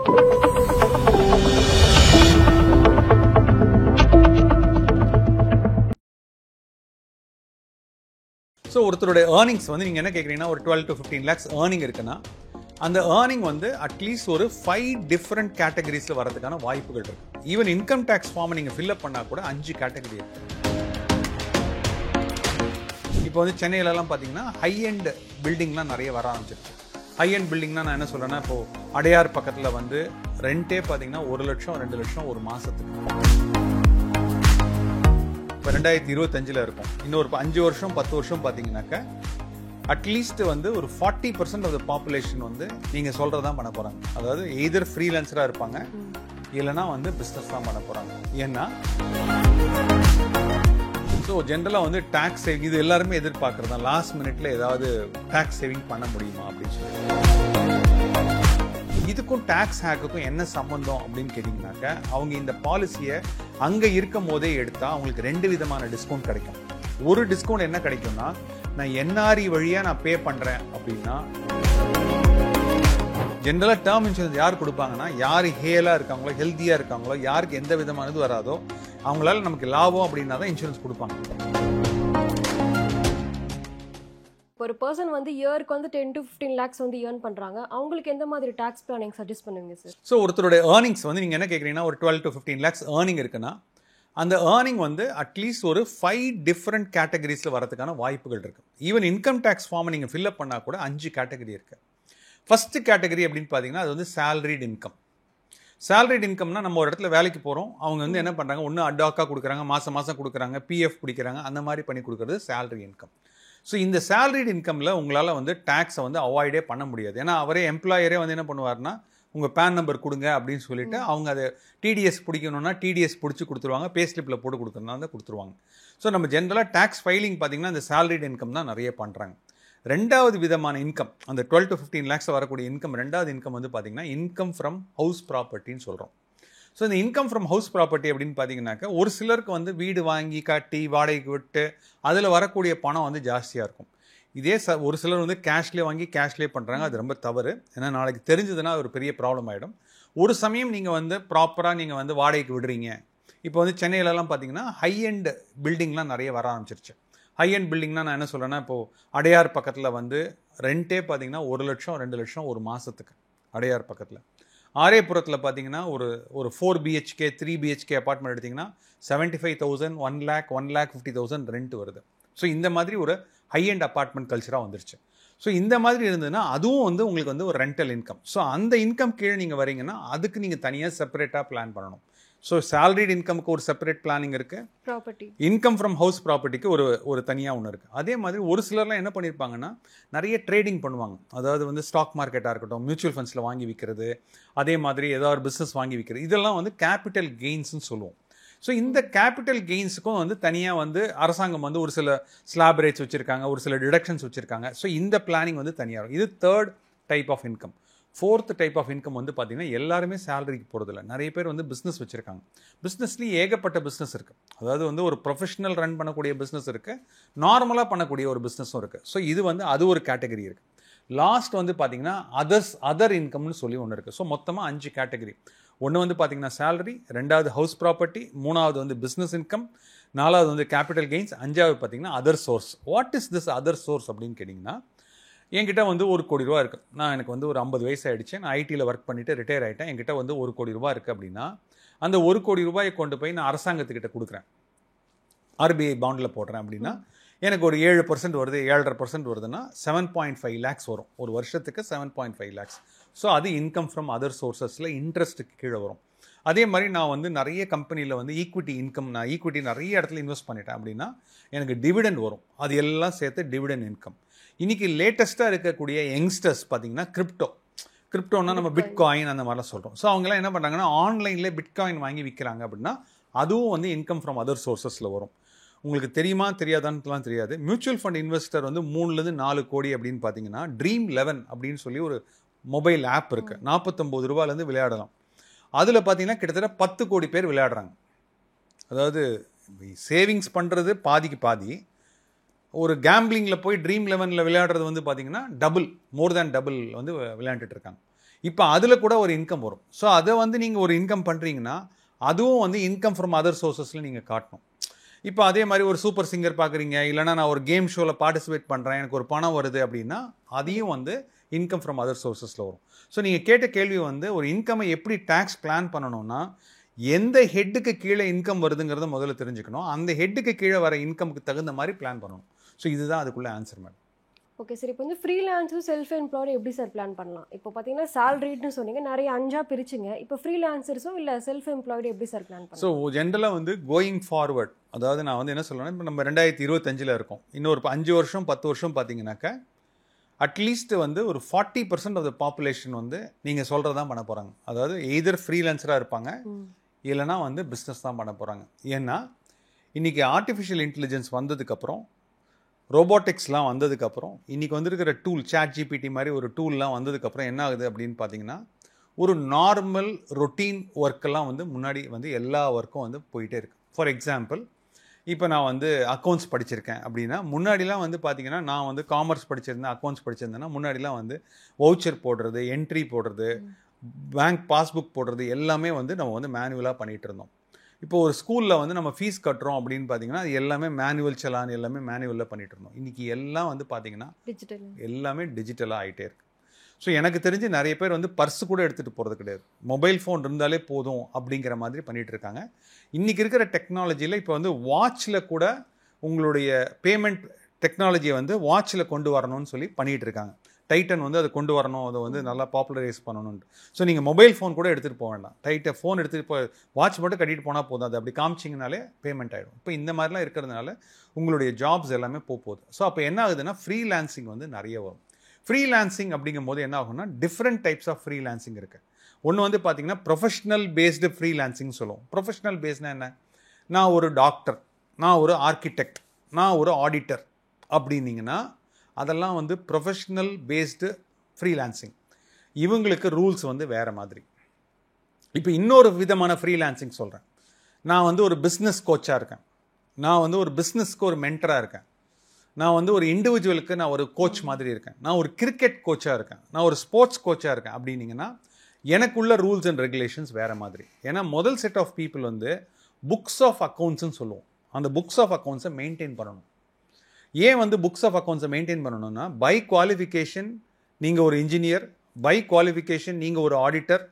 So ஒருத்தருடைய earnings வந்து நீங்கள் என்ன கேட்குறீங்கன்னா ஒரு 12 to 15 lakhs ஏர்னிங் இருக்குன்னா அந்த ஏர்னிங் வந்து அட்லீஸ்ட் ஒரு 5 டிஃப்ரெண்ட் கேட்டகரிஸில் வரதுக்கான வாய்ப்புகள் இருக்கு. ஈவன் இன்கம் டேக்ஸ் ஃபார்மை நீங்கள் ஃபில்அப் பண்ணால் கூட 5 கேட்டகரி இருக்கு. இப்போ வந்து சென்னையிலலாம் பார்த்தீங்கன்னா ஹை அண்ட் பில்டிங்லாம் நிறைய வர ஆரம்பிச்சிருச்சு. ஹை அண்ட் பில்டிங்னா நான் என்ன சொல்கிறேன்னா, இப்போது அடையார் பக்கத்தில் வந்து ரெண்டே பார்த்தீங்கன்னா 1 லட்சம் 2 லட்சம் ஒரு மாதத்துக்கு. இப்போ 2025 இருக்கும். இன்னொரு 5 வருஷம் 10 வருஷம் பார்த்தீங்கன்னாக்கா அட்லீஸ்ட் வந்து ஒரு 40% ஆஃப் த பாப்புலேஷன் வந்து நீங்கள் சொல்கிறதான் பண்ண போகிறாங்க. அதாவது எய்தர் ஃப்ரீலான்சராக இருப்பாங்க, இல்லைனா வந்து பிஸ்னஸ் தான் பண்ண போகிறாங்க. ஏன்னா ஸோ ஜென்ரலாக வந்து டேக்ஸ் சேவிங் இது எல்லாருமே எதிர்பார்க்குறது தான். லாஸ்ட் மினிட்ல ஏதாவது டேக்ஸ் சேவிங் பண்ண முடியுமா அப்படின்னு சொல்லி. இதுக்கும் டேக்ஸ் ஹேக்குக்கும் என்ன சம்பந்தம் அப்படின்னு கேட்டிங்கனாக்கா, அவங்க இந்த பாலிசியை அங்கே இருக்கும் போதே எடுத்தால் அவங்களுக்கு 2 விதமான டிஸ்கவுண்ட் கிடைக்கும். ஒரு டிஸ்கவுண்ட் என்ன கிடைக்கும்னா, நான் என்ஆர்இ வழியாக நான் பே பண்ணுறேன் அப்படின்னா, ஜென்ரலாக டேர்ம் இன்சூரன்ஸ் யார் கொடுப்பாங்கன்னா, யார் ஹேலாக இருக்காங்களோ ஹெல்த்தியாக இருக்காங்களோ யாருக்கு எந்த விதமானது வராதோ அவங்களால நமக்கு லாபம் அப்படின்னா தான் இன்சூரன்ஸ் கொடுப்பாங்க. ஒரு பர்சன் வந்து இயருக்கு வந்து 10 to 15 lakhs வந்து ஏர்ன் பண்றாங்க, அவங்களுக்கு எந்த மாதிரி டாக்ஸ் பிளானிங் சஜஸ்ட் பண்ணுவீங்க சார்? ஸோ ஒருத்தருடைய ஏர்னிங்ஸ் வந்து நீங்கள் என்ன கேட்குறீங்கன்னா ஒரு 12 to 15 lakhs ஏர்னிங் இருக்குன்னா அந்த ஏர்னிங் வந்து அட்லீஸ்ட் ஒரு 5 டிஃப்ரெண்ட் கேட்டகரிஸில் வரதுக்கான வாய்ப்புகள் இருக்குது. ஈவன் இன்கம் டேக்ஸ் ஃபார்மை நீங்கள் ஃபில்அப் பண்ணால் கூட 5 கேட்டகரி இருக்குது. ஃபஸ்ட்டு கேட்டகரி அப்படின்னு பார்த்தீங்கன்னா அது வந்து சேலரிட் இன்கம். சேலரிட் இன்கம்னா நம்ம ஒரு இடத்துல வேலைக்கு போகிறோம், அவங்க வந்து என்ன பண்ணுறாங்க, ஒன்று அடாக்காக கொடுக்குறாங்க, மாதம் மாதம் கொடுக்குறாங்க, பிஎஃப் பிடிக்கிறாங்க, அந்த மாதிரி பண்ணி கொடுக்குறது சேலரி இன்கம். ஸோ இந்த சேலரிட் இன்கமில் உங்களால் வந்து டேக்ஸை வந்து அவாய்டே பண்ண முடியாது. ஏன்னா அவரே எம்ப்ளாயரே வந்து என்ன பண்ணுவார்னா, உங்கள் பேன் நம்பர் கொடுங்க அப்படின்னு சொல்லிட்டு அவங்க அதை டிடிஎஸ் பிடிக்கணும்னா டிடிஎஸ் பிடிச்சி கொடுத்துருவாங்க, பே ஸ்லிப்பில் போட்டு கொடுக்குறதுனா தான் கொடுத்துருவாங்க. ஸோ நம்ம ஜென்ரலாக டேக்ஸ் ஃபைலிங் பார்த்திங்கன்னா இந்த சேலரிட் இன்கம் தான் நிறைய பண்ணுறாங்க. ரெண்டாவது விதமான இன்கம், அந்த 12 to 15 lakhs வரக்கூடிய இன்கம், ரெண்டாவது இன்கம் வந்து பார்த்திங்கன்னா இன்கம் ஃப்ரம் ஹவுஸ் ப்ராப்பர்ட்டின்னு சொல்கிறோம். ஸோ இந்த இன்கம் ஃப்ரம் ஹவுஸ் ப்ராப்பர்ட்டி அப்படின்னு பார்த்தீங்கன்னாக்கா ஒரு சிலருக்கு வந்து வீடு வாங்கி கட்டி வாடகைக்கு விட்டு அதில் வரக்கூடிய பணம் வந்து ஜாஸ்தியாக இருக்கும். இதே ஒரு சிலர் வந்து கேஷ்லேயே வாங்கி கேஷ்லேயே பண்ணுறாங்க, அது ரொம்ப தவறு. ஏன்னா நாளைக்கு தெரிஞ்சதுன்னா ஒரு பெரிய ப்ராப்ளம் ஆகிடும். ஒரு சமயம் நீங்கள் வந்து ப்ராப்பராக நீங்கள் வந்து வாடகைக்கு விடுறீங்க. இப்போ வந்து சென்னையிலலாம் பார்த்தீங்கன்னா ஹை அண்ட் பில்டிங்லாம் நிறைய வர ஆரம்பிச்சிருச்சு. ஹை அண்ட் பில்டிங்னா நான் என்ன சொல்கிறேன்னா, இப்போது அடையார் பக்கத்தில் வந்து ரெண்டே பார்த்தீங்கன்னா 1 லட்சம் 2 லட்சம் ஒரு மாதத்துக்கு. அடையார் பக்கத்தில் ஆரேபுரத்தில் பார்த்தீங்கன்னா ஒரு 4 BHK 3 BHK அப்பார்ட்மெண்ட் எடுத்திங்கன்னா 75,000 1 lakh 1,50,000 ரெண்ட் வருது. ஸோ இந்த மாதிரி ஒரு ஹை அண்ட் அப்பார்ட்மெண்ட் கல்ச்சராக வந்துருச்சு. ஸோ இந்த மாதிரி இருந்ததுன்னா அதுவும் வந்து உங்களுக்கு வந்து ஒரு ரெண்டல் இன்கம். ஸோ அந்த இன்கம் கீழே நீங்கள் வரீங்கன்னா அதுக்கு நீங்கள் தனியாக செப்பரேட்டாக பிளான் பண்ணணும். ஸோ சேலரிட் இன்கமுக்கு ஒரு செப்பரேட் பிளானிங் இருக்குது. ப்ராப்பர்ட்டி இன்கம் ஃப்ரம் ஹவுஸ் ப்ராப்பர்ட்டிக்கு ஒரு தனியாக ஒன்று இருக்குது. அதே மாதிரி ஒரு சிலர்லாம் என்ன பண்ணியிருப்பாங்கன்னா, நிறைய ட்ரேடிங் பண்ணுவாங்க. அதாவது வந்து ஸ்டாக் மார்க்கெட்டாக இருக்கட்டும், மியூச்சுவல் ஃபண்ட்ஸில் வாங்கி விற்கிறது, அதே மாதிரி ஏதாவது ஒரு பிஸ்னஸ் வாங்கி விற்கிறது, இதெல்லாம் வந்து கேபிட்டல் கெயின்ஸ்னு சொல்லுவோம். ஸோ இந்த கேபிட்டல் கெயின்ஸுக்கும் வந்து தனியாக வந்து அரசாங்கம் வந்து ஒரு சில ஸ்லாப் ரேட்ஸ் வச்சுருக்காங்க, ஒரு சில டிடக்ஷன்ஸ் வச்சுருக்காங்க. ஸோ இந்த பிளானிங் வந்து தனியாக இருக்கும். இது third type of income. Fourth type of income வந்து பார்த்திங்கன்னா எல்லாருமே சேலரிக்கு போகிறதில்ல. நிறைய பேர் வந்து பிஸ்னஸ் வச்சுருக்காங்க. பிஸ்னஸ்லேயும் ஏகப்பட்ட பிஸ்னஸ் இருக்குது. அதாவது வந்து ஒரு ப்ரொஃபஷனல் ரன் பண்ணக்கூடிய பிஸ்னஸ் இருக்குது, நார்மலாக பண்ணக்கூடிய ஒரு பிஸ்னஸும் இருக்குது. ஸோ இது வந்து அது ஒரு கேட்டகரி இருக்குது. லாஸ்ட் வந்து பார்த்திங்கன்னா அதர் இன்கம்னு சொல்லி ஒன்று இருக்குது. ஸோ மொத்தமாக 5 கேட்டகரி. ஒன்று வந்து பார்த்திங்கன்னா சேலரி, ரெண்டாவது ஹவுஸ் ப்ராப்பர்ட்டி, மூணாவது வந்து பிஸ்னஸ் இன்கம், நாலாவது வந்து கேபிட்டல் கெயின்ஸ், அஞ்சாவது பார்த்திங்கன்னா other source. What is this other source அப்படின்னு கேட்டிங்கன்னா, என்கிட்ட வந்து 1 கோடி ரூபா இருக்குது. எனக்கு வந்து ஒரு 50 வயசு ஆகிடுச்சு, நான் ஐடியில் ஒர்க் பண்ணிவிட்டு ரிட்டையர் ஆகிட்டேன். என்கிட்ட வந்து 1 கோடி ரூபா இருக்குது அப்படின்னா அந்த 1 கோடி ரூபாயை கொண்டு போய் நான் அரசாங்கத்துக்கிட்ட கொடுக்குறேன், ஆர்பிஐ பாண்டில் போடுறேன் அப்படின்னா எனக்கு ஒரு 7% வருது, 7.5% வருதுன்னா 7.5 lakhs வரும் ஒரு வருஷத்துக்கு. 7.5 lakhs. ஸோ அது இன்கம் ஃப்ரம் அதர் சோர்ஸஸில் இன்ட்ரெஸ்ட்டுக்கு கீழே வரும். அதே மாதிரி நான் வந்து நிறைய கம்பெனியில் வந்து ஈக்விட்டி இன்கம், நான் ஈக்விட்டி நிறைய இடத்துல இன்வெஸ்ட் பண்ணிட்டேன் அப்படின்னா எனக்கு டிவிடெண்ட் வரும். அது எல்லாம் சேர்த்து டிவிடெண்ட் இன்கம். இன்றைக்கி லேட்டஸ்ட்டாக இருக்கக்கூடிய யங்ஸ்டர்ஸ் பார்த்திங்கன்னா கிரிப்டோன்னா நம்ம பிட்காயின் அந்த மாதிரிலாம் சொல்கிறோம். ஸோ அவங்களாம் என்ன பண்ணுறாங்கன்னா ஆன்லைன்லேயே பிட்காயின் வாங்கி விற்கிறாங்க அப்படின்னா அதுவும் வந்து இன்கம் ஃப்ரம் அதர் சோர்ஸஸில் வரும். உங்களுக்கு தெரியுமா தெரியாதான்லாம் தெரியாது. மியூச்சுவல் ஃபண்ட் இன்வெஸ்டர் வந்து 3 to 4 கோடி அப்படின்னு பார்த்தீங்கன்னா ட்ரீம் 11 அப்படின்னு சொல்லி ஒரு மொபைல் ஆப் இருக்குது. 49 ரூபாயிலேருந்து விளையாடலாம். அதில் பார்த்தீங்கன்னா கிட்டத்தட்ட 10 கோடி பேர் விளையாடுறாங்க. அதாவது சேவிங்ஸ் பண்ணுறது பாதிக்கு பாதி, ஒரு கேம்பிளிங்கில் போய் ட்ரீம் 11 விளையாடுறது வந்து பார்த்தீங்கன்னா மோர் தேன் டபுள் வந்து விளையாண்டுட்டு இருக்காங்க. இப்போ அதில் கூட ஒரு இன்கம் வரும். ஸோ அதை வந்து நீங்கள் ஒரு இன்கம் பண்ணுறீங்கன்னா அதுவும் வந்து இன்கம் ஃப்ரம் அதர் சோர்சஸில் நீங்கள் காட்டணும். இப்போ அதே மாதிரி ஒரு சூப்பர் சிங்கர் பார்க்குறீங்க, இல்லைனா நான் ஒரு கேம் ஷோவில் பார்ட்டிசிபேட் பண்ணுறேன், எனக்கு ஒரு பணம் வருது அப்படின்னா அதையும் வந்து இன்கம் ஃப்ரம் அதர் சோர்சஸில் வரும். ஸோ நீங்கள் கேட்ட கேள்வி வந்து ஒரு இன்கம்மை எப்படி டேக்ஸ் பிளான் பண்ணணும்னா எந்த ஹெட்டுக்கு கீழே இன்கம் வருதுங்கிறத முதல்ல தெரிஞ்சுக்கணும். அந்த ஹெட்டுக்கு கீழே வர இன்கமுக்கு தகுந்த மாதிரி பிளான் பண்ணணும். ஸோ இதுதான் அதுக்குள்ள ஆன்சர் மேடம். ஓகே சார், இப்போ வந்து ஃப்ரீலான்ஸும் செல்ஃப் எம்ப்ளாய்டு எப்படி சார் பிளான் பண்ணலாம்? இப்போ பார்த்தீங்கன்னா சேலரிட்னு சொன்னீங்க, நிறைய 5ஆ பிரிச்சுங்க. இப்போ ஃப்ரீலான்சர்ஸும் இல்லை செல்ஃப் எம்ப்ளாய்டு எப்படி சார் பிளான் பண்ணலாம்? ஸோ ஜென்ரலாக வந்து கோயிங் ஃபார்வர்ட், அதாவது நான் வந்து என்ன சொல்கிறேன்னா, இப்போ நம்ம 2025 இருக்கோம். இன்னொரு 5 வருஷம் 10 வருஷம் பார்த்தீங்கன்னாக்கா அட்லீஸ்ட் வந்து ஒரு 40% ஆஃப் த பாப்புலேஷன் வந்து நீங்கள் சொல்கிறது தான் பண்ண போகிறாங்க. அதாவது எய்தர் ஃப்ரீலான்சராக இருப்பாங்க, இல்லைனா வந்து பிஸ்னஸ் தான் பண்ண போகிறாங்க. ஏன்னா இன்றைக்கி ஆர்டிஃபிஷியல் இன்டெலிஜென்ஸ் வந்ததுக்கப்புறம், ரோபோட்டிக்ஸ்லாம் வந்ததுக்கப்புறம், இன்றைக்கி வந்துருக்கிற டூல் ChatGPT மாதிரி ஒரு டூல்லாம் வந்ததுக்கப்புறம் என்ன ஆகுது அப்படின்னு பார்த்தீங்கன்னா, ஒரு நார்மல் ரொட்டீன் ஒர்க்கெல்லாம் வந்து முன்னாடி வந்து எல்லா ஒர்க்கும் வந்து போயிட்டே இருக்குது. ஃபார் எக்ஸாம்பிள், இப்போ நான் வந்து அக்கௌண்ட்ஸ் படிச்சிருக்கேன் அப்படின்னா, முன்னாடிலாம் வந்து பார்த்தீங்கன்னா நான் வந்து காமர்ஸ் படிச்சிருந்தேன், அக்கௌண்ட்ஸ் படிச்சிருந்தேன்னா முன்னாடிலாம் வந்து வவுச்சர் போடுறது, என்ட்ரி போடுறது, பேங்க் பாஸ்புக் போடுறது எல்லாமே வந்து நம்ம வந்து மேனுவலாக பண்ணிகிட்டு இருந்தோம். இப்போ ஒரு ஸ்கூலில் வந்து நம்ம ஃபீஸ் கட்டுறோம் அப்படின்னு பார்த்தீங்கன்னா அது எல்லாமே மேனுவல் செலான் எல்லாமே மேனுவலில் பண்ணிகிட்டு இருந்தோம். இன்றைக்கி எல்லாம் வந்து பார்த்தீங்கன்னா எல்லாமே டிஜிட்டலாக ஆகிட்டே இருக்குது. ஸோ எனக்கு தெரிஞ்சு நிறைய பேர் வந்து பர்ஸு கூட எடுத்துகிட்டு போகிறது கிடையாது, மொபைல் ஃபோன் இருந்தாலே போதும் அப்படிங்கிற மாதிரி பண்ணிகிட்டு இருக்காங்க. இன்றைக்கி இருக்கிற டெக்னாலஜியில் இப்போ வந்து வாட்சில் கூட உங்களுடைய பேமெண்ட் டெக்னாலஜியை வந்து வாட்சில் கொண்டு வரணும்னு சொல்லி பண்ணிகிட்டு இருக்காங்க. டைட்டன் வந்து அதை கொண்டு வரணும், அதை வந்து நல்லா பாப்புலரைஸ் பண்ணணும்னு. ஸோ நீங்கள் மொபைல் ஃபோன் கூட எடுத்துகிட்டு போக வேண்டாம், ஃபோன் எடுத்துகிட்டு வாட்ச் மட்டும் கட்டிட்டு போனால் போதும், அது அப்படி காமிச்சிங்கனாலே பேமெண்ட் ஆகிடும். இப்போ இந்த மாதிரிலாம் இருக்கிறதுனால உங்களுடைய ஜாப்ஸ் எல்லாமே போகுது. ஸோ அப்போ என்ன ஆகுதுன்னா ஃப்ரீலான்சிங் வந்து நிறைய வரும். ஃப்ரீலான்சிங் அப்படிங்கும் போது என்ன ஆகும்னா டிஃப்ரெண்ட் டைப்ஸ் ஆஃப் ஃப்ரீலான்சிங் இருக்குது. ஒன்று வந்து பார்த்தீங்கன்னா ப்ரொஃபஷனல் பேஸ்டு ஃப்ரீலான்சிங் சொல்லுவோம். ப்ரொஃபஷனல் பேஸ்னால் என்ன? நான் ஒரு டாக்டர், நான் ஒரு ஆர்கிடெக்ட், நான் ஒரு ஆடிட்டர் அப்படின்னீங்கன்னா அதெல்லாம் வந்து ப்ரொஃபஷ்னல் பேஸ்டு ஃப்ரீலான்சிங். இவங்களுக்கு ரூல்ஸ் வந்து வேறு மாதிரி. இப்போ இன்னொரு விதமான ஃப்ரீலான்சிங் சொல்கிறேன். நான் வந்து ஒரு பிஸ்னஸ் கோச்சாக இருக்கேன், நான் வந்து ஒரு பிஸ்னஸ்க்கு ஒரு மென்டராக இருக்கேன், நான் வந்து ஒரு இண்டிவிஜுவலுக்கு நான் ஒரு கோச் மாதிரி இருக்கேன், நான் ஒரு கிரிக்கெட் கோச்சாக இருக்கேன், நான் ஒரு ஸ்போர்ட்ஸ் கோச்சாக இருக்கேன் அப்படின்னீங்கன்னா எனக்குள்ள ரூல்ஸ் அண்ட் ரெகுலேஷன்ஸ் வேறு மாதிரி. ஏன்னா முதல் செட் ஆஃப் பீப்புள் வந்து புக்ஸ் ஆஃப் அக்கௌண்ட்ஸ்ன்னு சொல்லுவோம். அந்த புக்ஸ் ஆஃப் அக்கௌண்ட்ஸை மெயின்டைன் பண்ணணும். ஏன் வந்து புக்ஸ் ஆஃப் அக்கௌண்ட்ஸை மெயின்டைன் பண்ணணும்னா, பை குவாலிஃபிகேஷன் நீங்கள் ஒரு இன்ஜினியர், பை குவாலிஃபிகேஷன் நீங்கள் ஒரு ஆடிட்டர்,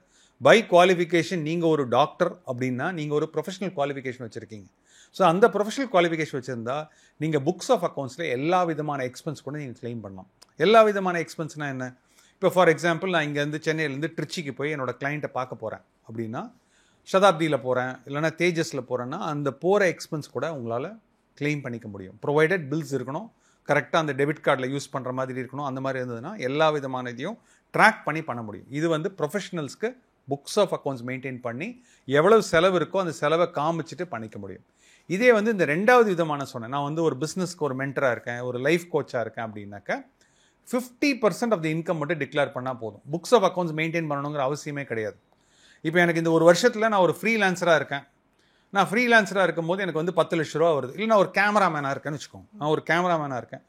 பை குவாலிஃபிகேஷன் நீங்கள் ஒரு டாக்டர் அப்படின்னா நீங்கள் ஒரு ப்ரொஃபஷனல் குவாலிஃபிகேஷன் வச்சுருக்கீங்க. ஸோ அந்த ப்ரொஃபஷனல் குவாலிஃபிகேஷன் வச்சுருந்தா நீங்கள் புக்ஸ் ஆஃப் அக்கௌண்ட்ஸில் எல்லா விதமான எக்ஸ்பென்ஸ் கூட நீங்கள் கிளைம் பண்ணலாம். எல்லா விதமான எக்ஸ்பென்ஸ்னால் என்ன? இப்போ ஃபார் எக்ஸாம்பிள் நான் இங்கேருந்து சென்னையிலேருந்து ட்ரிச்சிக்கு போய் என்னோடய கிளைண்ட்டை பார்க்க போகிறேன் அப்படின்னா, சதாப்தியில் போகிறேன் இல்லைனா தேஜஸில் போகிறேன்னா அந்த போகிற எக்ஸ்பென்ஸ் கூட உங்களால் கிளைம் பண்ணிக்க முடியும். ப்ரொவைடட் பில்ஸ் இருக்கணும், கரெக்டாக அந்த டெபிட் கார்டில் யூஸ் பண்ணுற மாதிரி இருக்கணும். அந்த மாதிரி இருந்ததுன்னா எல்லா விதமான இதையும் ட்ராக் பண்ண முடியும். இது வந்து ப்ரொஃபஷனல்ஸ்க்கு புக்ஸ் ஆஃப் அக்கௌண்ட்ஸ் மெயின்டைன் பண்ணி எவ்வளவு செலவு இருக்கோ அந்த செலவை காமிச்சிட்டு பண்ணிக்க முடியும். இதே வந்து இந்த ரெண்டாவது விதமான சொன்னேன், நான் வந்து ஒரு பிஸ்னஸ்க்கு ஒரு மென்டராக இருக்கேன், ஒரு லைஃப் கோச்சாக இருக்கேன் அப்படின்னாக்கா 50% ஆஃப் தி இன்கம் மட்டும் டிக்ளேர் பண்ணால் போதும். புக்ஸ் ஆஃப் அக்கௌண்ட்ஸ் மெயின்டைன் பண்ணணுங்கிற அவசியமே கிடையாது. இப்போ எனக்கு இந்த ஒரு வருஷத்தில் நான் ஒரு ஃப்ரீலான்சராக இருக்கேன், நான் ஃப்ரீலான்சராக இருக்கும்போது எனக்கு வந்து 10 லட்ச ரூபா வருது. இல்லை நான் ஒரு கேமராமேனாக இருக்கேன்னு வச்சுக்கோங்க, நான் ஒரு கேமராமேனாக இருக்கேன்,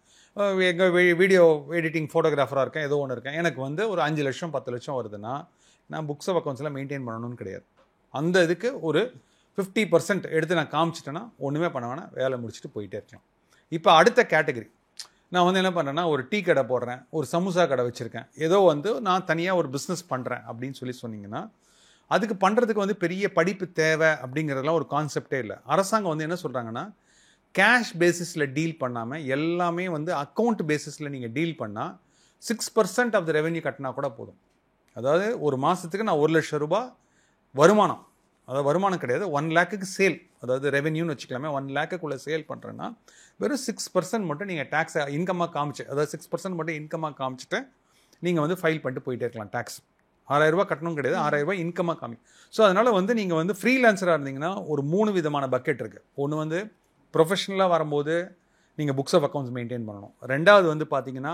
எங்கள் வீடியோ எடிட்டிங் ஃபோட்டோகிராஃபராக இருக்கேன், ஏதோ ஒன்று இருக்கேன், எனக்கு வந்து ஒரு 5 லட்சம் 10 லட்சம் வருதுன்னா நான் புக்ஸ் ஆஃப் அக்கௌண்ட்ஸில் மெயின்டைன் பண்ணணும்னு கிடையாது. அந்த இதுக்கு ஒரு 50% எடுத்து நான் காமிச்சிட்டேன்னா ஒன்றுமே பண்ண வேணாம், வேலை முடிச்சுட்டு போயிட்டே இருக்கலாம். இப்போ அடுத்த கேட்டகரி, நான் வந்து என்ன பண்ணுறேன்னா ஒரு டீ கடை போடுறேன், ஒரு சமோசா கடை வச்சுருக்கேன், ஏதோ வந்து நான் தனியாக ஒரு பிஸ்னஸ் பண்ணுறேன் அப்படின்னு சொன்னீங்கன்னா அதுக்கு பண்ணுறதுக்கு வந்து பெரிய படிப்பு தேவை அப்படிங்கிறதுலாம் ஒரு கான்செப்டே இல்லை. அரசாங்கம் வந்து என்ன சொல்கிறாங்கன்னா, கேஷ் பேசிஸில் டீல் பண்ணாமல் எல்லாமே வந்து அக்கௌண்ட் பேசிஸில் நீங்கள் டீல் பண்ணால் 6% ஆஃப் த ரெவென்யூ கட்டினா கூட போதும். அதாவது ஒரு மாதத்துக்கு நான் 1 லட்சம் ரூபாய் வருமானம், அதாவது வருமானம் கிடையாது, 1 லேக்குக்கு சேல், அதாவது ரெவென்யூன்னு வச்சுக்கலாமே, 1 லேக்குக்குள்ளே சேல் பண்ணுறேன்னா வெறும் 6% மட்டும் நீங்கள் டேக்ஸை இன்கமாக காமிச்சு, அதாவது 6% மட்டும் இன்கமாக காமிச்சிட்டு நீங்கள் வந்து ஃபைல் பண்ணிட்டு போயிட்டே இருக்கலாம். டேக்ஸ் 6,000 ரூபாய் கட்டணும் கிடையாது, 6,000 ரூபாய் இன்கமாக காமிக்கும். ஸோ அதனால் வந்து நீங்கள் வந்து ஃப்ரீலான்சராக இருந்தீங்கன்னா ஒரு 3 விதமான பக்கெட் இருக்குது. ஒன்று வந்து ப்ரொஃபஷனலாக வரும்போது நீங்கள் புக்ஸ் ஆஃப் அக்கௌண்ட்ஸ் மெயின்டைன் பண்ணணும். ரெண்டாவது வந்து பார்த்தீங்கன்னா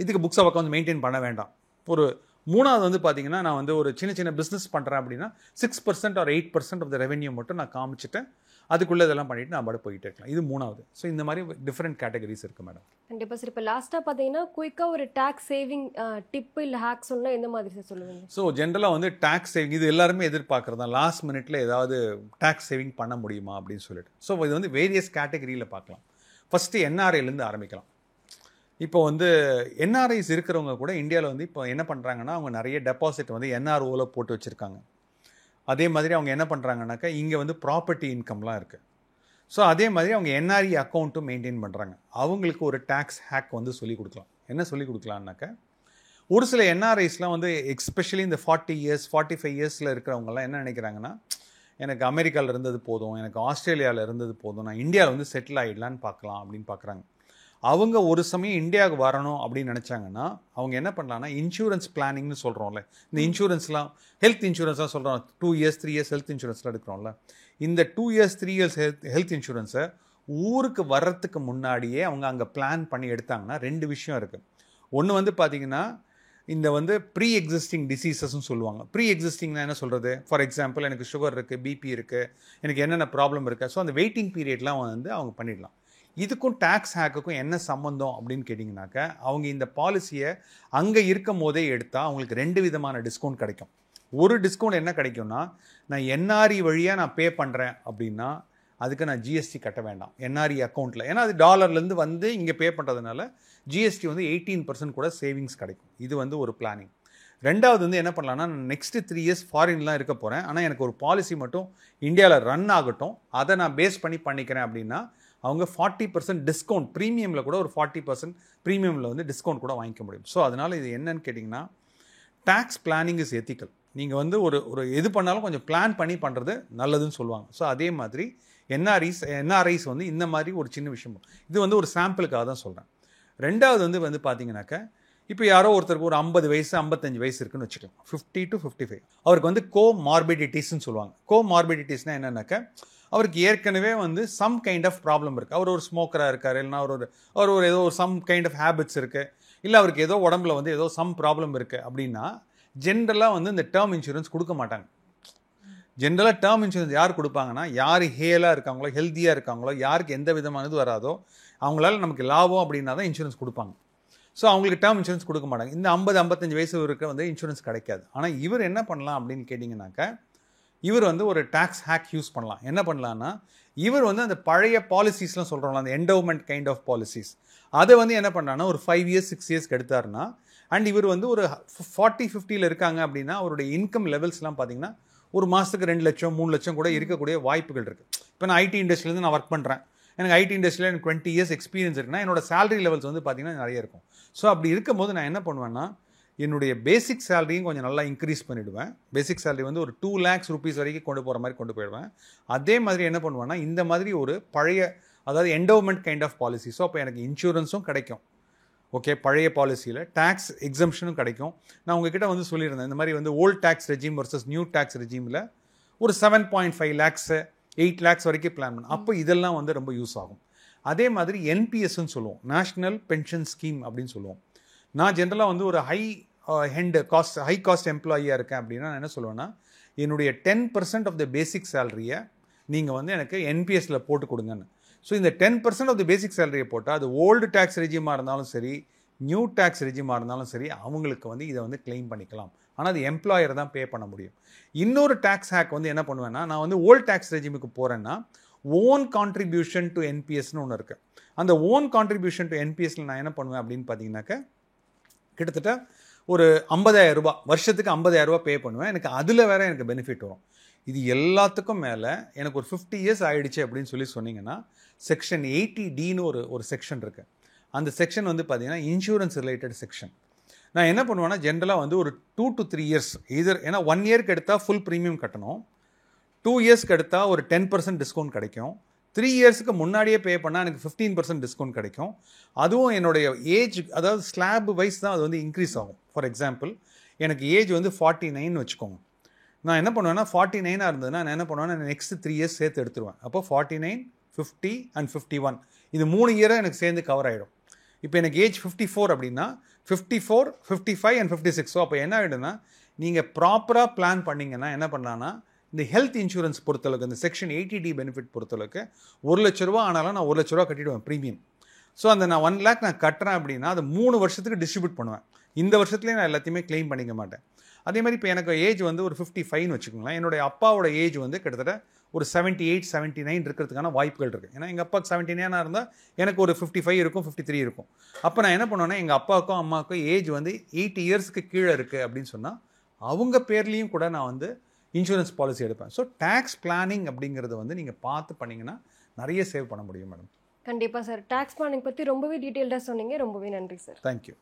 இதுக்கு புக்ஸ் ஆஃப் அக்கௌண்ட்ஸ் மெயின்டைன் பண்ண வேண்டாம். ஒரு மூணாவது வந்து பார்த்தீங்கன்னா நான் வந்து ஒரு சின்ன சின்ன பிஸ்னஸ் பண்ணுறேன் அப்படின்னா 6% or 8% ஆஃப் த ரெவென்யூ மட்டும் நான் காமிச்சிட்டேன், அதுக்குள்ளே இதெல்லாம் பண்ணிவிட்டு நான் பாட்டு போயிட்டே இருக்கலாம். இது 3வது. ஸோ இந்த மாதிரி டிஃப்ரெண்ட் கேட்டகரிஸ் இருக்குது மேடம். கண்டிப்பாக சார். இப்போ லாஸ்ட்டாக பார்த்தீங்கன்னா குயிக்காக ஒரு டேக்ஸ் சேவிங் டிப்பு இல்லை ஹேக் சொன்னால் எந்த மாதிரி சார் சொல்லுவீங்க? ஸோ ஜென்ரலாக வந்து டேக்ஸ் சேவிங் இது எல்லாருமே எதிர்பார்க்குறது தான், லாஸ்ட் மினிட்ல ஏதாவது டேக்ஸ் சேவிங் பண்ண முடியுமா அப்படின்னு சொல்லிட்டு. ஸோ இது வந்து வேரியஸ் கேட்டகரியில் பார்க்கலாம். ஃபஸ்ட்டு என்ஆர்ஐலேருந்து ஆரம்பிக்கலாம். இப்போ வந்து என்ஆர்ஐஸ் இருக்கிறவங்க கூட இந்தியாவில் வந்து இப்போ என்ன பண்ணுறாங்கன்னா, அவங்க நிறைய டெபாசிட் வந்து என்ஆர்ஓவில் போட்டு வச்சுருக்காங்க. அதே மாதிரி அவங்க என்ன பண்ணுறாங்கனாக்கா, இங்கே வந்து ப்ராப்பர்ட்டி இன்கம்லாம் இருக்குது. ஸோ அதே மாதிரி அவங்க என்ஆர்இ அக்கௌண்ட்டும் மெயின்டைன் பண்ணுறாங்க. அவங்களுக்கு ஒரு டேக்ஸ் ஹேக் வந்து சொல்லிக் கொடுக்கலாம். என்ன சொல்லிக் கொடுக்கலான்னாக்கா, ஒரு சில என்ஆர்ஐஸ்லாம் வந்து எஸ்பெஷலி இந்த 40 இயர்ஸ் 45 இயர்ஸில் இருக்கிறவங்கலாம் என்ன நினைக்கிறாங்கன்னா, எனக்கு அமெரிக்காவில் இருந்தது போதும், எனக்கு ஆஸ்திரேலியாவில் இருந்தது போதும், நான் இந்தியாவில் வந்து செட்டில் ஆகிடலான்னு பார்க்கலாம் அப்படின்னு பார்க்குறாங்க. அவங்க ஒரு சமயம் இந்தியாவுக்கு வரணும் அப்படின்னு நினச்சாங்கன்னா, அவங்க என்ன பண்ணலான்னா, இன்சூரன்ஸ் பிளானிங்னு சொல்கிறோம்ல, இந்த இன்சூரன்ஸ்லாம் ஹெல்த் இன்சூரன்ஸ்லாம் சொல்கிறோம், 2 இயர்ஸ் 3 இயர்ஸ் ஹெல்த் இன்சூரன்ஸ்லாம் எடுக்கிறோம்ல, இந்த 2 இயர்ஸ் 3 இயர்ஸ் ஹெல்த் இன்சூரன்ஸை ஊருக்கு வர்றதுக்கு முன்னாடியே அவங்க அங்கே பிளான் பண்ணி எடுத்தாங்கன்னா 2 விஷயம் இருக்குது. ஒன்று வந்து பார்த்திங்கன்னா, இந்த வந்து ப்ரீ எக்ஸிஸ்டிங் டிசீசஸ்ன்னு சொல்லுவாங்க. ப்ரீ எக்ஸிஸ்டிங்னா என்ன சொல்கிறது, ஃபார் எக்ஸாம்பிள் எனக்கு சுகர் இருக்குது, பிபி இருக்குது, எனக்கு என்னென்ன ப்ராப்ளம் இருக்குது, ஸோ அந்த வெயிட்டிங் பீரியட்லாம் வந்து அவங்க பண்ணிடலாம். இதுக்கும் டேக்ஸ் ஹேக்குக்கும் என்ன சம்மந்தம் அப்படின்னு கேட்டிங்கனாக்கா, அவங்க இந்த பாலிசியை அங்கே இருக்கும் போதே எடுத்தால் அவங்களுக்கு 2 விதமான டிஸ்கவுண்ட் கிடைக்கும். ஒரு டிஸ்கவுண்ட் என்ன கிடைக்கும்னா, நான் என்ஆர்இ வழியாக நான் பே பண்ணுறேன் அப்படின்னா அதுக்கு நான் ஜிஎஸ்டி கட்ட வேண்டாம் என்ஆர்இ அக்கௌண்ட்டில். ஏன்னா அது டாலர்லேருந்து வந்து இங்கே பே பண்ணுறதுனால ஜிஎஸ்டி வந்து 18% கூட சேவிங்ஸ் கிடைக்கும். இது வந்து ஒரு பிளானிங். 2வது வந்து என்ன பண்ணலான்னா, நான் நெக்ஸ்ட்டு 3 இயர்ஸ் ஃபாரின்லாம் இருக்க போகிறேன், ஆனால் எனக்கு ஒரு பாலிசி மட்டும் இந்தியாவில் ரன் ஆகட்டும், அதை நான் பேஸ் பண்ணி பண்ணிக்கிறேன் அப்படின்னா அவங்க 40% டிஸ்கவுண்ட், ப்ரீமியமில் கூட ஒரு 40% ப்ரீமியமில் வந்து டிஸ்கவுண்ட் கூட வாங்கிக்க முடியும். ஸோ அதனால் இது என்னன்னு கேட்டிங்கன்னா, டேக்ஸ் பிளானிங் இஸ் எத்திக்கல். நீங்கள் வந்து ஒரு எது பண்ணாலும் கொஞ்சம் பிளான் பண்ணி பண்ணுறது நல்லதுன்னு சொல்லுவாங்க. ஸோ அதே மாதிரி என்ஆர்ஐஸ் வந்து இந்த மாதிரி ஒரு சின்ன விஷயம், இது வந்து ஒரு சாம்பிளுக்காக தான் சொல்கிறேன். 2வது வந்து பார்த்தீங்கன்னாக்கா, இப்போ யாரோ ஒருத்தருக்கு ஒரு 50 வயசு 55 வயசு இருக்குன்னு வச்சுக்கலாம், 50 to 55, அவருக்கு வந்து கோமார்பிடிட்டிஸ்ன்னு சொல்லுவாங்க. கோமார்பிடிட்டிஸ்னால் என்னன்னாக்கா, அவருக்கு ஏற்கனவே வந்து சம் கைண்ட் ஆஃப் ப்ராப்ளம் இருக்குது. அவர் ஒரு ஸ்மோக்கராக இருக்கார், இல்லைனா அவர் ஒரு ஏதோ சம் கைண்ட் ஆஃப் ஹேபிட்ஸ் இருக்குது, இல்லை அவருக்கு ஏதோ உடம்புல வந்து ஏதோ சம் ப்ராப்ளம் இருக்குது அப்படின்னா ஜென்ரலாக வந்து இந்த டேர்ம் இன்சூரன்ஸ் கொடுக்க மாட்டாங்க. ஜென்ரலாக டேர்ம் இன்சூரன்ஸ் யார் கொடுப்பாங்கன்னா, யார் ஹேலாக இருக்காங்களோ, ஹெல்த்தியாக இருக்காங்களோ, யாருக்கு எந்த விதமானது வராதோ அவங்களால நமக்கு லாபம் அப்படின்னா தான் இன்சூரன்ஸ் கொடுப்பாங்க. ஸோ அவங்களுக்கு டேர்ம் இன்சூரன்ஸ் கொடுக்க மாட்டாங்க. இந்த 50-55 வயசு இருக்க வந்து இன்சூரன்ஸ் கிடைக்காது. ஆனால் இவர் என்ன பண்ணலாம் அப்படின்னு கேட்டிங்கனாக்கா, இவர் வந்து ஒரு டேக்ஸ் ஹேக் யூஸ் பண்ணலாம். என்ன பண்ணலான்னா, இவர் வந்து அந்த பழைய பாலிசிஸ்லாம் சொல்கிறோம்ல, அந்த என்டோமெண்ட் கைண்ட் ஆஃப் பாலிசிஸ், அதை வந்து என்ன பண்ணான்னா ஒரு 5 இயர்ஸ் 6 இயர்ஸ்க்கு எடுத்தாருன்னா, அண்ட் இவர் வந்து ஒரு 40-50 இருக்காங்க அப்படின்னா அவருடைய இன்கம் லெவல்ஸ்லாம் பார்த்தீங்கன்னா ஒரு மாதத்துக்கு 2 லட்சம் 3 லட்சம் கூட இருக்கக்கூடிய வாய்ப்புகள் இருக்குது. இப்போ நான் ஐடி இண்டஸ்ட்ரியிலேருந்து நான் ஒர்க் பண்ணுறேன், எனக்கு ஐடி இண்டஸ்ட்ரியில் எனக்கு 20 இயர்ஸ் எக்ஸ்பீரியன்ஸ் இருக்குன்னா என்னோட சேலரி லெவல்ஸ் வந்து பார்த்திங்கன்னா நிறைய இருக்கும். ஸோ அப்படி இருக்கும்போது நான் என்ன பண்ணுவேன்னா, என்னுடைய பேசிக் சேலரியும் கொஞ்சம் நல்லா இன்க்ரீஸ் பண்ணிவிடுவேன். பேசிக் சேலரி வந்து ஒரு 2 lakhs rupees வரைக்கும் கொண்டு போகிற மாதிரி கொண்டு போயிடுவேன். அதே மாதிரி என்ன பண்ணுவேன்னா, இந்த மாதிரி ஒரு பழைய, அதாவது endowment kind of policy, so அப்போ எனக்கு இன்சூரன்ஸும் கிடைக்கும், ஓகே, பழைய பாலிசியில் டேக்ஸ் எக்ஸம்ஷனும் கிடைக்கும். நான் உங்ககிட்ட வந்து சொல்லியிருந்தேன், இந்த மாதிரி வந்து old tax regime versus new tax ரெஜிமில் ஒரு 7.5 lakhs 8 lakhs வரைக்கும் பிளான் பண்ணேன். அப்போ இதெல்லாம் வந்து ரொம்ப யூஸ் ஆகும். அதே மாதிரி என்பிஎஸ்ன்னு சொல்லுவோம், நேஷ்னல் பென்ஷன் ஸ்கீம் அப்படின்னு சொல்லுவோம். நான் ஜென்ரலாக வந்து ஒரு ஹை காஸ்ட் எம்ப்ளாயியாக இருக்கேன் அப்படின்னா நான் என்ன சொல்லுவேன்னா, என்னுடைய 10% ஆஃப் த பேசிக் சேலரியை நீங்கள் வந்து எனக்கு என்பிஎஸ்சில் போட்டு கொடுங்கன்னு. ஸோ இந்த 10% ஆஃப் த பேசிக் சேலரியை போட்டால் அது ஓல்டு டேக்ஸ் ரெஜிமாக இருந்தாலும் சரி, நியூ டேக்ஸ் ரெஜிமாக இருந்தாலும் சரி, அவங்களுக்கு வந்து இதை வந்து கிளைம் பண்ணிக்கலாம். ஆனால் அது எம்ப்ளாயர் தான் பே பண்ண முடியும். இன்னொரு டேக்ஸ் ஹேக் வந்து என்ன பண்ணுவேன்னா, நான் வந்து ஓல்டு டேக்ஸ் ரெஜிமுக்கு போகிறேன்னா ஓன் கான்ட்ரிபியூஷன் டு என்பிஎஸ்னு ஒன்று இருக்குது. அந்த ஓன் கான்ட்ரிபியூஷன் டு என்பிஎஸ்சில் நான் என்ன பண்ணுவேன் அப்படின்னு பார்த்தீங்கன்னாக்கா, கிட்டத்தட்ட ஒரு 50,000 ரூபாய் வருஷத்துக்கு 50,000 ரூபாய் பே பண்ணுவேன். எனக்கு அதில் வேறு எனக்கு பெனிஃபிட் வரும். இது எல்லாத்துக்கும் மேலே எனக்கு ஒரு 50 இயர்ஸ் ஆகிடுச்சு அப்படின்னு சொன்னீங்கன்னா, செக்ஷன் 80Dன்னு ஒரு செக்ஷன் இருக்குது. அந்த செக்ஷன் வந்து பார்த்தீங்கன்னா இன்சூரன்ஸ் ரிலேட்டட் செக்ஷன். நான் என்ன பண்ணுவேன்னா, ஜென்ரலாக வந்து ஒரு 2 to 3 இயர்ஸ் இதர், ஏன்னா 1 இயர்க்கு எடுத்தால் ஃபுல் ப்ரீமியம் கட்டணும், 2 இயர்ஸ்க்கு எடுத்தால் ஒரு 10% டிஸ்கவுண்ட் கிடைக்கும், 3 இயர்ஸுக்கு முன்னாடியே பே பண்ணால் எனக்கு 15% டிஸ்கவுண்ட் கிடைக்கும். அதுவும் என்னுடைய ஏஜ், அதாவது ஸ்லாப் வைஸ் தான் அது வந்து இன்க்ரீஸ் ஆகும். ஃபார் எக்ஸாம்பிள் எனக்கு ஏஜ் வந்து 49 வச்சுக்கோங்க. நான் என்ன பண்ணுவேன்னா, 49 இருந்ததுன்னா நான் என்ன பண்ணுவேன்னா, நெக்ஸ்ட் 3 இயர்ஸ் சேர்த்து எடுத்துருவேன். அப்போ 49, 50 and 51 இது 3 இயராக எனக்கு சேர்ந்து கவர் ஆகிடும். இப்போ எனக்கு ஏஜ் 54 அப்படின்னா 54, 55 and 56. ஸோ அப்போ என்ன ஆகிடும்னா, நீங்கள் ப்ராப்பராக பிளான் பண்ணிங்கன்னா என்ன பண்ணலான்னா, இந்த ஹெல்த் இன்சூரன்ஸ் பொறுத்தளவுக்கு இந்த செக்ஷன் 80D பெனிஃபிட் பொறுத்தளவுக்கு 1 லட்ச ரூபா ஆனாலும் நான் 1 லட்ச ரூபா கட்டிடுவேன் ப்ரீமியம். ஸோ அந்த நான் 1 lakh நான் கட்டுறேன் அப்படின்னா அது 3 வருஷத்துக்கு டிஸ்ட்ரிபியூட் பண்ணுவேன். இந்த வருஷத்துலேயே நான் எல்லாத்தையுமே கிளைம் பண்ணிக்க மாட்டேன். அதே மாதிரி இப்போ எனக்கு ஏஜ் வந்து ஒரு 55 வச்சுக்கோங்களேன். என்னுடைய அப்பாவோட ஏஜ் வந்து கிட்டத்தட்ட ஒரு 78, 79 இருக்கிறதுக்கான வாய்ப்புகள் இருக்குது. ஏன்னா எங்கள் அப்பாவுக்கு 79 இருந்தால் எனக்கு ஒரு 55 இருக்கும், 53 இருக்கும். அப்போ நான் என்ன பண்ணுவேன்னா எங்கள் அப்பாவுக்கும் அம்மாவுக்கும் ஏஜ் வந்து 80 இயர்ஸ்க்கு கீழே இருக்குது அப்படின்னு சொன்னால் அவங்க பேர்லேயும் கூட நான் வந்து இன்சூரன்ஸ் பாலிசி எடுப்பேன். ஸோ டேக்ஸ் பிளானிங் அப்படிங்கிறத வந்து நீங்கள் பார்த்து பண்ணிங்கன்னா நிறைய சேவ் பண்ண முடியும் மேடம். கண்டிப்பாக சார். டேக்ஸ் பிளானிங் பற்றி ரொம்பவே டீட்டெயில்டாக சொன்னீங்க. ரொம்பவே நன்றி சார். தேங்க்யூ.